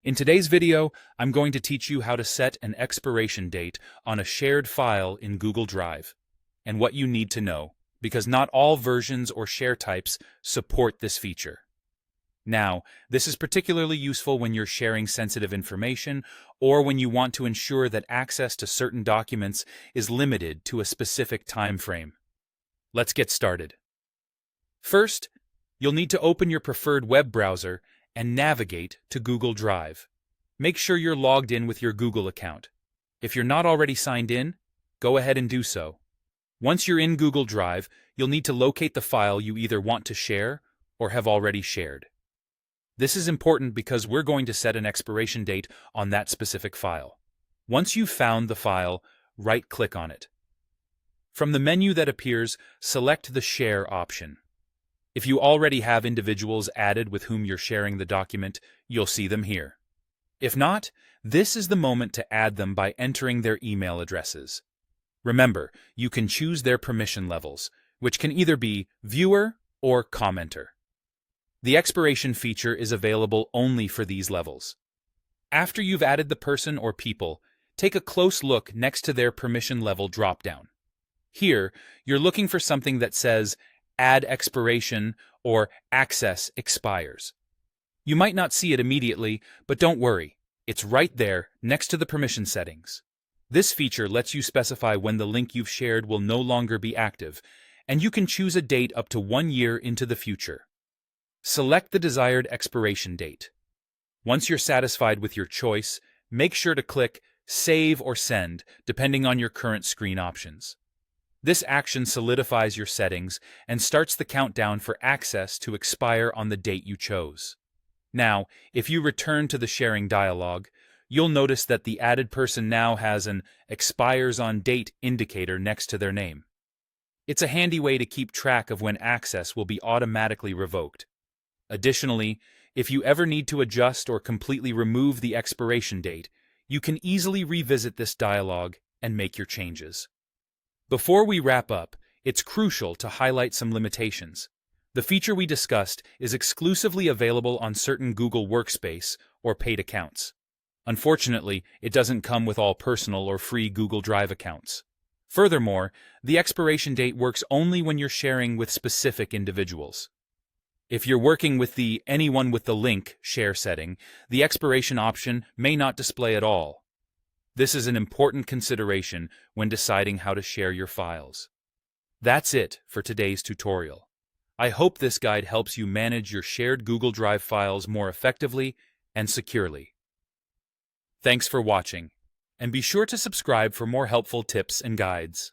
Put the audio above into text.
In today's video, I'm going to teach you how to set an expiration date on a shared file in Google Drive, and what you need to know, because not all versions or share types support this feature. Now, this is particularly useful when you're sharing sensitive information or when you want to ensure that access to certain documents is limited to a specific time frame. Let's get started. First, you'll need to open your preferred web browser and navigate to Google Drive. Make sure you're logged in with your Google account. If you're not already signed in, go ahead and do so. Once you're in Google Drive, you'll need to locate the file you either want to share or have already shared. This is important because we're going to set an expiration date on that specific file. Once you've found the file, right-click on it. From the menu that appears, select the Share option. If you already have individuals added with whom you're sharing the document, you'll see them here. If not, this is the moment to add them by entering their email addresses. Remember, you can choose their permission levels, which can either be viewer or commenter. The expiration feature is available only for these levels. After you've added the person or people, take a close look next to their permission level dropdown. Here, you're looking for something that says Add Expiration or Access Expires. You might not see it immediately, but don't worry. It's right there next to the permission settings. This feature lets you specify when the link you've shared will no longer be active, and you can choose a date up to 1 year into the future. Select the desired expiration date. Once you're satisfied with your choice, make sure to click Save or Send, depending on your current screen options. This action solidifies your settings and starts the countdown for access to expire on the date you chose. Now, if you return to the sharing dialog, you'll notice that the added person now has an Expires on Date indicator next to their name. It's a handy way to keep track of when access will be automatically revoked. Additionally, if you ever need to adjust or completely remove the expiration date, you can easily revisit this dialog and make your changes. Before we wrap up, it's crucial to highlight some limitations. The feature we discussed is exclusively available on certain Google Workspace or paid accounts. Unfortunately, it doesn't come with all personal or free Google Drive accounts. Furthermore, the expiration date works only when you're sharing with specific individuals. If you're working with the Anyone with the Link share setting, the expiration option may not display at all. This is an important consideration when deciding how to share your files. That's it for today's tutorial. I hope this guide helps you manage your shared Google Drive files more effectively and securely. Thanks for watching, and be sure to subscribe for more helpful tips and guides.